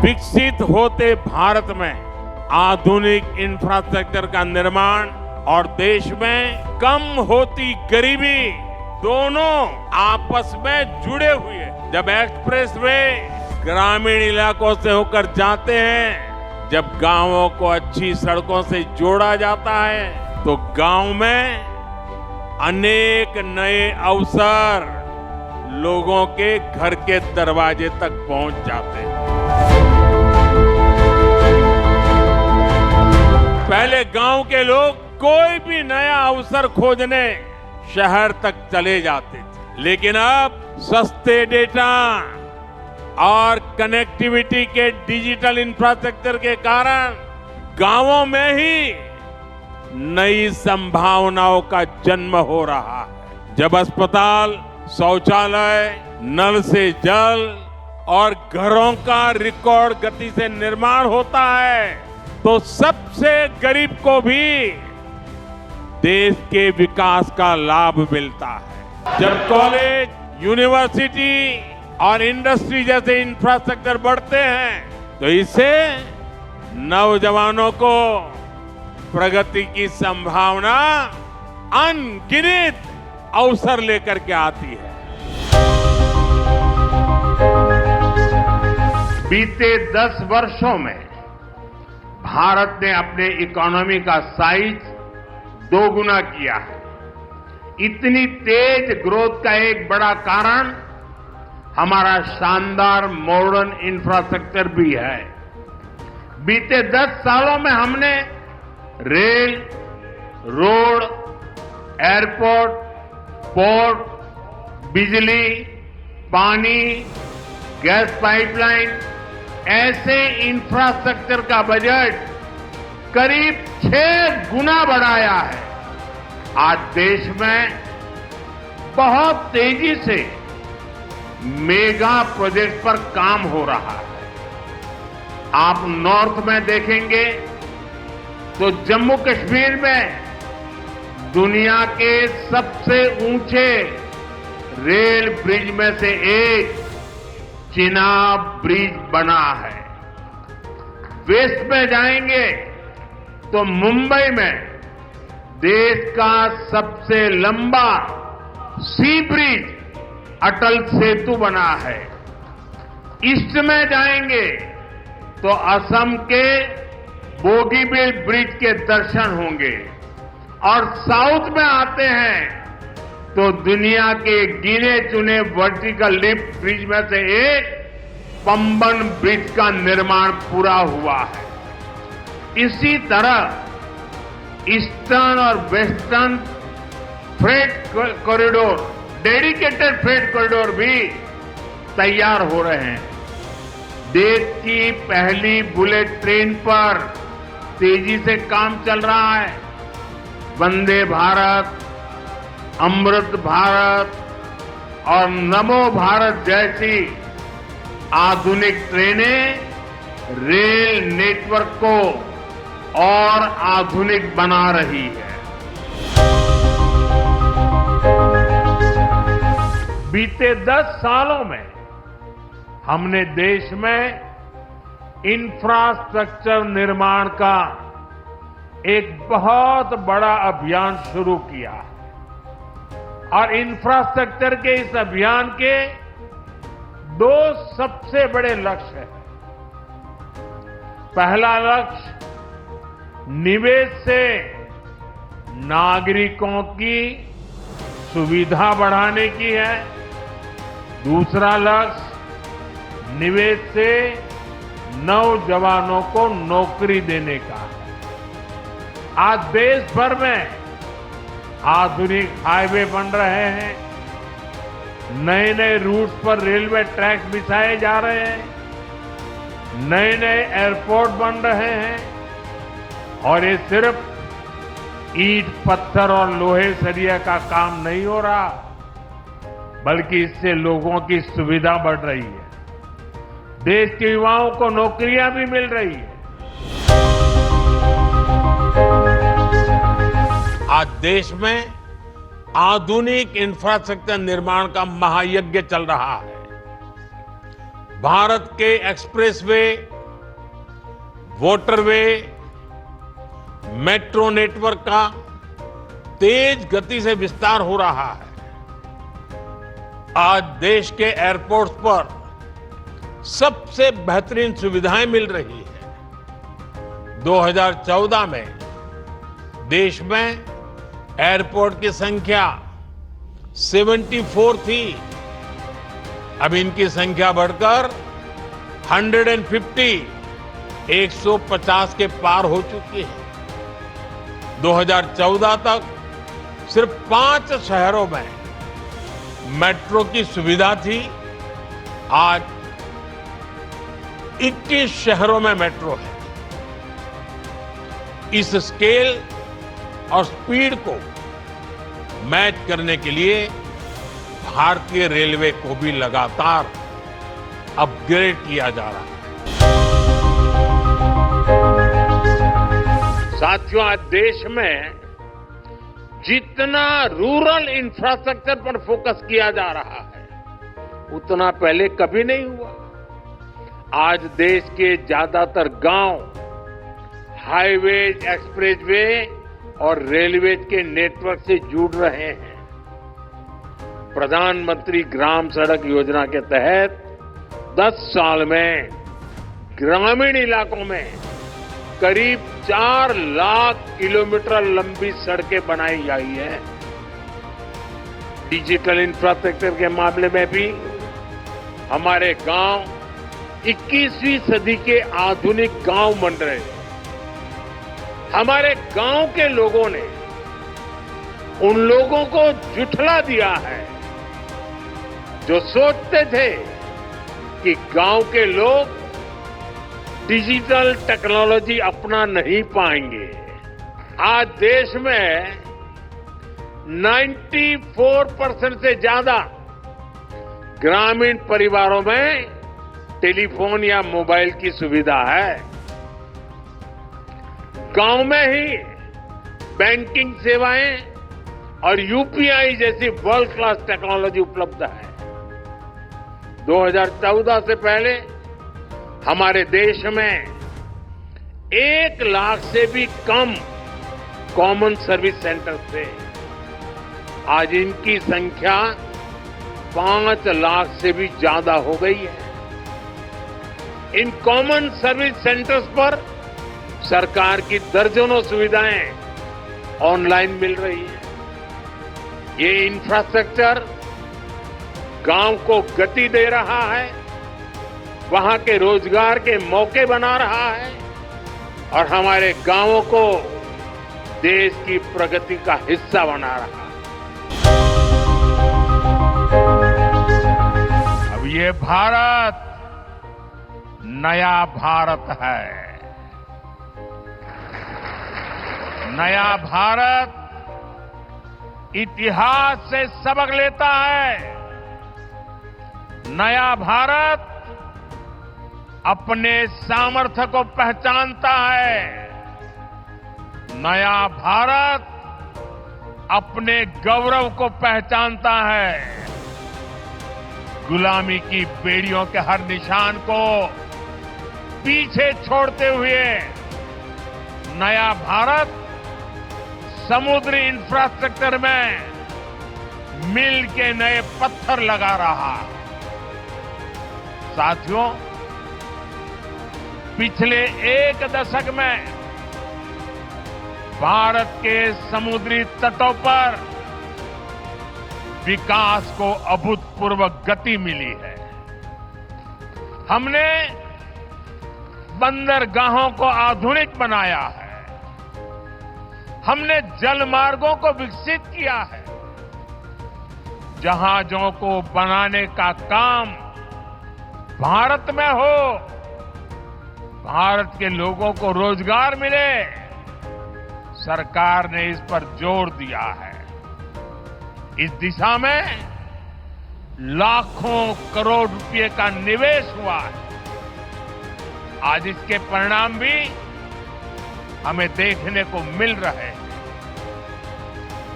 विकसित होते भारत में आधुनिक इंफ्रास्ट्रक्चर का निर्माण और देश में कम होती गरीबी दोनों आपस में जुड़े हुए हैं। जब एक्सप्रेस वे ग्रामीण इलाकों से होकर जाते हैं, जब गांवों को अच्छी सड़कों से जोड़ा जाता है, तो गांव में अनेक नए अवसर लोगों के घर के दरवाजे तक पहुंच जाते हैं। पहले गांव के लोग कोई भी नया अवसर खोजने शहर तक चले जाते थे, लेकिन अब सस्ते डेटा और कनेक्टिविटी के डिजिटल इंफ्रास्ट्रक्चर के कारण गांवों में ही नई संभावनाओं का जन्म हो रहा है। जब अस्पताल, शौचालय, नल से जल और घरों का रिकॉर्ड गति से निर्माण होता है, तो सबसे गरीब को भी देश के विकास का लाभ मिलता है। जब कॉलेज, यूनिवर्सिटी और इंडस्ट्री जैसे इंफ्रास्ट्रक्चर बढ़ते हैं, तो इससे नौजवानों को प्रगति की संभावना अनगिनत अवसर लेकर के आती है। बीते 10 वर्षों में भारत ने अपने इकोनॉमी का साइज 2 गुना किया है। इतनी तेज ग्रोथ का एक बड़ा कारण हमारा शानदार मॉडर्न इंफ्रास्ट्रक्चर भी है। बीते 10 सालों में हमने रेल, रोड, एयरपोर्ट, पोर्ट, बिजली, पानी, गैस पाइपलाइन ऐसे इंफ्रास्ट्रक्चर का बजट करीब 6 गुना बढ़ाया है। आज देश में बहुत तेजी से मेगा प्रोजेक्ट पर काम हो रहा है। आप नॉर्थ में देखेंगे तो जम्मू कश्मीर में दुनिया के सबसे ऊंचे रेल ब्रिज में से एक चिनाब ब्रिज बना है। वेस्ट में जाएंगे तो मुंबई में देश का सबसे लंबा सी ब्रिज अटल सेतु बना है। ईस्ट में जाएंगे तो असम के बोगीबील ब्रिज के दर्शन होंगे और साउथ में आते हैं तो दुनिया के गिने चुने वर्टिकल लिफ्ट ब्रिज में से एक पंबन ब्रिज का निर्माण पूरा हुआ है। इसी तरह ईस्टर्न और western freight corridor, dedicated freight corridor भी तैयार हो रहे हैं। देश की पहली बुलेट ट्रेन पर तेजी से काम चल रहा है। वंदे भारत, अमृत भारत और नमो भारत जैसी आधुनिक ट्रेनें रेल नेटवर्क को और आधुनिक बना रही है। बीते 10 सालों में हमने देश में इंफ्रास्ट्रक्चर निर्माण का एक बहुत बड़ा अभियान शुरू किया है और इंफ्रास्ट्रक्चर के इस अभियान के 2 सबसे बड़े लक्ष्य हैं। पहला लक्ष्य निवेश से नागरिकों की सुविधा बढ़ाने की है। दूसरा लक्ष्य निवेश से नौजवानों को नौकरी देने का है। आज देश भर में आधुनिक हाईवे बन रहे हैं, नए नए रूट्स पर रेलवे ट्रैक बिछाए जा रहे हैं, नए नए एयरपोर्ट बन रहे हैं और ये सिर्फ ईंट, पत्थर और लोहे सरिया का काम नहीं हो रहा, बल्कि इससे लोगों की सुविधा बढ़ रही है। देश के युवाओं को नौकरियां भी मिल रही है। आज देश में आधुनिक इंफ्रास्ट्रक्चर निर्माण का महायज्ञ चल रहा है। भारत के एक्सप्रेसवे वाटरवे, मेट्रो नेटवर्क का तेज गति से विस्तार हो रहा है। आज देश के एयरपोर्ट्स पर सबसे बेहतरीन सुविधाएं मिल रही है। 2014 में देश में एयरपोर्ट की संख्या 74 थी। अब इनकी संख्या बढ़कर 150 के पार हो चुकी है। 2014 तक सिर्फ 5 शहरों में मेट्रो की सुविधा थी। आज 21 शहरों में मेट्रो है। इस स्केल और स्पीड को मैच करने के लिए भारतीय रेलवे को भी लगातार अपग्रेड किया जा रहा है। साथियों, आज देश में जितना रूरल इंफ्रास्ट्रक्चर पर फोकस किया जा रहा है, उतना पहले कभी नहीं हुआ। आज देश के ज्यादातर गांव हाईवेज, एक्सप्रेसवे और रेलवेज के नेटवर्क से जुड़ रहे हैं। प्रधानमंत्री ग्राम सड़क योजना के तहत 10 साल में ग्रामीण इलाकों में करीब 4 लाख किलोमीटर लंबी सड़कें बनाई गई हैं। डिजिटल इंफ्रास्ट्रक्चर के मामले में भी हमारे गांव 21वीं सदी के आधुनिक गांव बन रहे हैं। हमारे गांव के लोगों ने उन लोगों को झुठला दिया है जो सोचते थे कि गांव के लोग डिजिटल टेक्नोलॉजी अपना नहीं पाएंगे। आज देश में 94% से ज्यादा ग्रामीण परिवारों में टेलीफोन या मोबाइल की सुविधा है। गांव में ही बैंकिंग सेवाएं और यूपीआई जैसी वर्ल्ड क्लास टेक्नोलॉजी उपलब्ध है। 2014 से पहले हमारे देश में 1 लाख से भी कम कॉमन सर्विस सेंटर थे। आज इनकी संख्या 5 लाख से भी ज्यादा हो गई है। इन कॉमन सर्विस सेंटर्स पर सरकार की दर्जनों सुविधाएं ऑनलाइन मिल रही है। ये इंफ्रास्ट्रक्चर गांव को गति दे रहा है, वहां के रोजगार के मौके बना रहा है और हमारे गांवों को देश की प्रगति का हिस्सा बना रहा है। अब ये भारत नया भारत है। नया भारत इतिहास से सबक लेता है। नया भारत अपने सामर्थ्य को पहचानता है। नया भारत अपने गौरव को पहचानता है। गुलामी की बेड़ियों के हर निशान को पीछे छोड़ते हुए नया भारत समुद्री इंफ्रास्ट्रक्चर में मिल के नए पत्थर लगा रहा है। साथियों, पिछले 1 दशक में भारत के समुद्री तटों पर विकास को अभूतपूर्व गति मिली है। हमने बंदरगाहों को आधुनिक बनाया है। हमने जल मार्गों को विकसित किया है। जहाजों को बनाने का काम भारत में हो, भारत के लोगों को रोजगार मिले, सरकार ने इस पर जोर दिया है। इस दिशा में लाखों करोड़ रुपए का निवेश हुआ है। आज इसके परिणाम भी हमें देखने को मिल रहे हैं।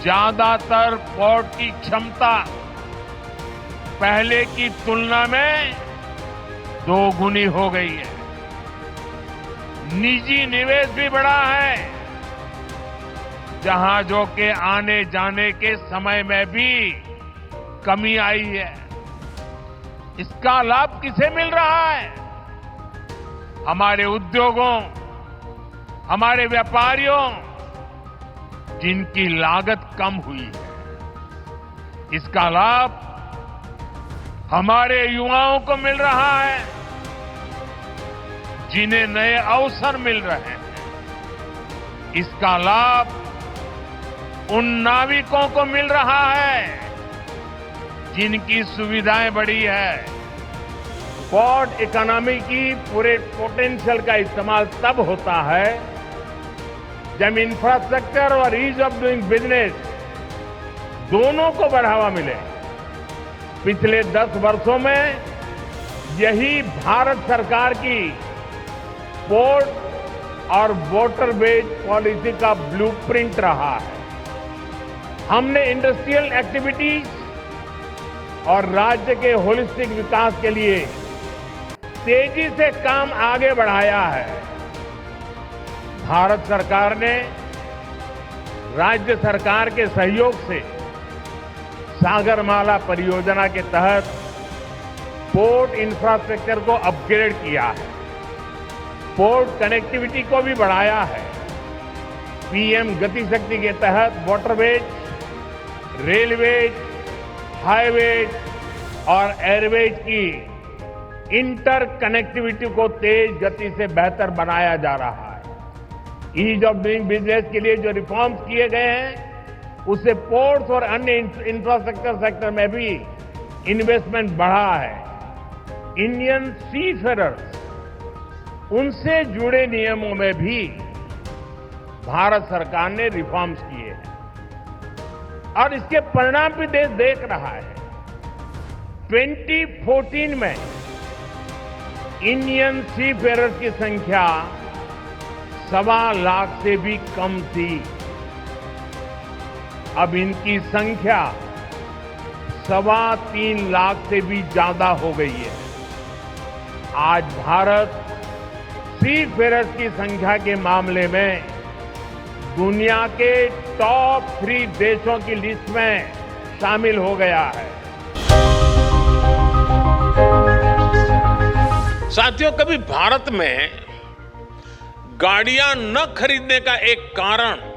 ज्यादातर पोर्ट की क्षमता पहले की तुलना में 2 गुनी हो गई है। निजी निवेश भी बढ़ा है। जहाजों के आने जाने के समय में भी कमी आई है। इसका लाभ किसे मिल रहा है? हमारे उद्योगों, हमारे व्यापारियों, जिनकी लागत कम हुई है। इसका लाभ हमारे युवाओं को मिल रहा है, जिन्हें नए अवसर मिल रहे हैं। इसका लाभ उन नाविकों को मिल रहा है जिनकी सुविधाएं बढ़ी है। पोर्ट इकोनॉमी की पूरे पोटेंशियल का इस्तेमाल तब होता है जब इंफ्रास्ट्रक्चर और ईज ऑफ डूइंग बिजनेस दोनों को बढ़ावा मिले। पिछले 10 वर्षों में यही भारत सरकार की पोर्ट और वाटरवेज पॉलिसी का ब्लूप्रिंट रहा है। हमने इंडस्ट्रियल एक्टिविटीज और राज्य के होलिस्टिक विकास के लिए तेजी से काम आगे बढ़ाया है। भारत सरकार ने राज्य सरकार के सहयोग से सागरमाला परियोजना के तहत पोर्ट इंफ्रास्ट्रक्चर को अपग्रेड किया है। पोर्ट कनेक्टिविटी को भी बढ़ाया है। पीएम गति शक्ति के तहत वाटरवेज, रेलवेज, हाईवेज और एयरवेज की इंटर कनेक्टिविटी को तेज गति से बेहतर बनाया जा रहा है। ईज ऑफ डूइंग बिजनेस के लिए जो रिफॉर्म्स किए गए हैं, उससे पोर्ट्स और अन्य इंफ्रास्ट्रक्चर सेक्टर में भी इन्वेस्टमेंट बढ़ा है। इंडियन सीफेरर्स, उनसे जुड़े नियमों में भी भारत सरकार ने रिफॉर्म्स किए हैं और इसके परिणाम भी देश देख रहा है। 2014 में इंडियन सीफेरर्स की संख्या 1.25 लाख से भी कम थी। अब इनकी संख्या 3.25 लाख से भी ज्यादा हो गई है। आज भारत सीफेरर्स की संख्या के मामले में दुनिया के टॉप 3 देशों की लिस्ट में शामिल हो गया है। साथियों, कभी भारत में गाड़ियां न खरीदने का एक कारण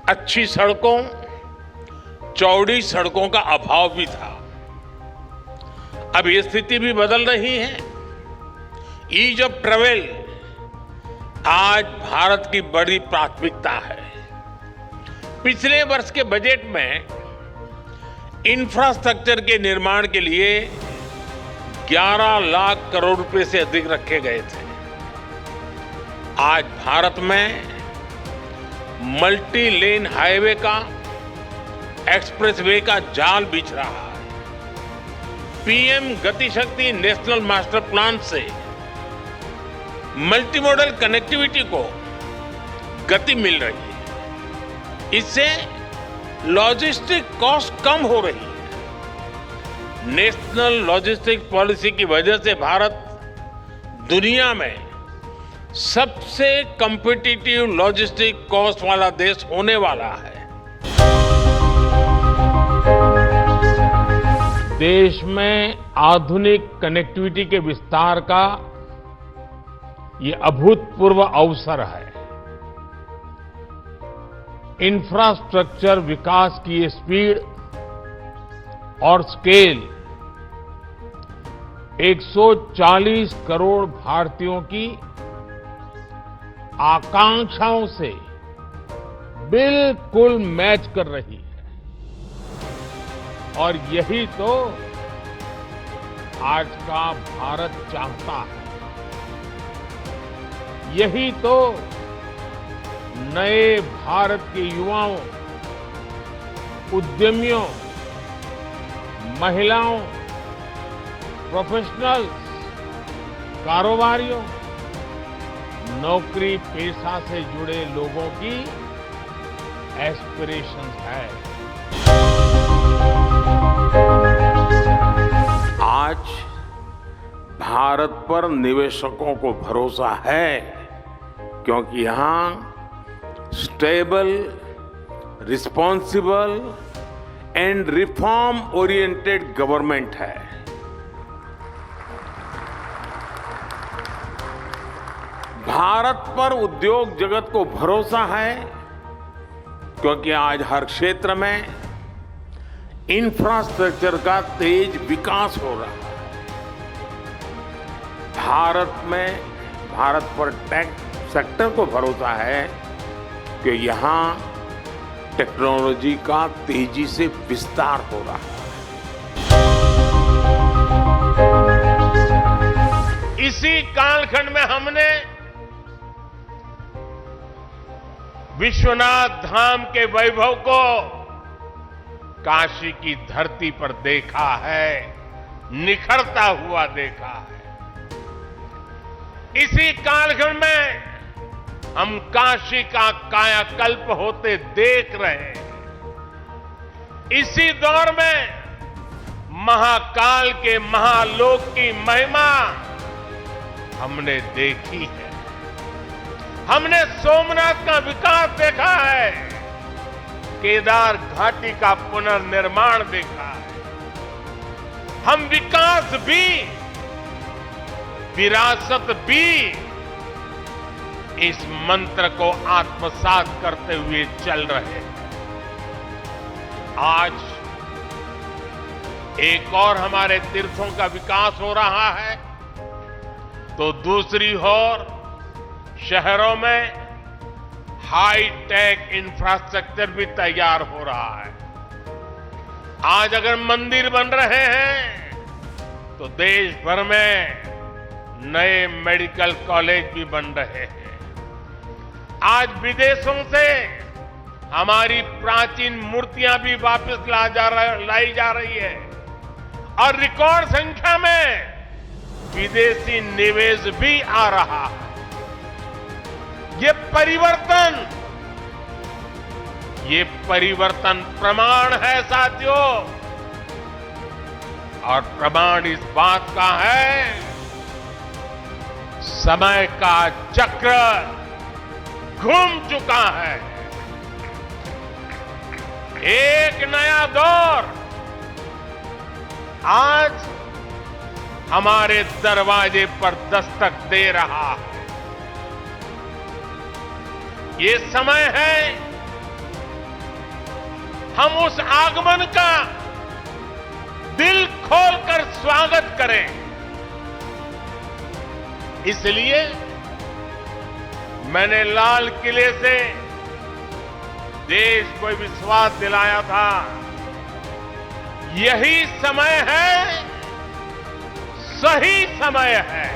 अच्छी सड़कों, चौड़ी सड़कों का अभाव भी था। अब ये स्थिति भी बदल रही है। ईज ऑफ ट्रेवल आज भारत की बड़ी प्राथमिकता है। पिछले वर्ष के बजट में इंफ्रास्ट्रक्चर के निर्माण के लिए 11 लाख करोड़ रुपए से अधिक रखे गए थे। आज भारत में मल्टी लेन हाईवे का, एक्सप्रेसवे का जाल बिछ रहा है। पीएम गति शक्ति नेशनल मास्टर प्लान से मल्टी मॉडल कनेक्टिविटी को गति मिल रही है। इससे लॉजिस्टिक कॉस्ट कम हो रही है। नेशनल लॉजिस्टिक पॉलिसी की वजह से भारत दुनिया में सबसे कॉम्पिटिटिव लॉजिस्टिक कॉस्ट वाला देश होने वाला है। देश में आधुनिक कनेक्टिविटी के विस्तार का ये अभूतपूर्व अवसर है। इंफ्रास्ट्रक्चर विकास की स्पीड और स्केल 140 करोड़ भारतीयों की आकांक्षाओं से बिल्कुल मैच कर रही है। और यही तो आज का भारत चाहता है। यही तो नए भारत के युवाओं, उद्यमियों, महिलाओं, प्रोफेशनल्स, कारोबारियों, नौकरी पेशा से जुड़े लोगों की एस्पिरेशन है। आज भारत पर निवेशकों को भरोसा है क्योंकि यहां stable, responsible and reform oriented government है। भारत पर उद्योग जगत को भरोसा है क्योंकि आज हर क्षेत्र में इंफ्रास्ट्रक्चर का तेज विकास हो रहा है। भारत पर टेक सेक्टर को भरोसा है कि यहां टेक्नोलॉजी का तेजी से विस्तार हो रहा है। इसी कालखंड में हमने विश्वनाथ धाम के वैभव को काशी की धरती पर देखा है, निखरता हुआ देखा है। इसी कालखंड में हम काशी का कायाकल्प होते देख रहे हैं। इसी दौर में महाकाल के महालोक की महिमा हमने देखी है। हमने सोमनाथ का विकास देखा है, केदार घाटी का पुनर्निर्माण देखा है। हम विकास भी, विरासत भी इस मंत्र को आत्मसात करते हुए चल रहे हैं। आज एक और हमारे तीर्थों का विकास हो रहा है तो दूसरी ओर शहरों में हाई टेक इंफ्रास्ट्रक्चर भी तैयार हो रहा है। आज अगर मंदिर बन रहे हैं तो देश भर में नए मेडिकल कॉलेज भी बन रहे हैं। आज विदेशों से हमारी प्राचीन मूर्तियां भी वापस लाई जा रही है और रिकॉर्ड संख्या में विदेशी निवेश भी आ रहा है। ये परिवर्तन प्रमाण है साथियों, और प्रमाण इस बात का है समय का चक्र घूम चुका है। एक नया दौर आज हमारे दरवाजे पर दस्तक दे रहा है। ये समय है हम उस आगमन का दिल खोलकर स्वागत करें। इसलिए मैंने लाल किले से देश को विश्वास दिलाया था, यही समय है, सही समय है।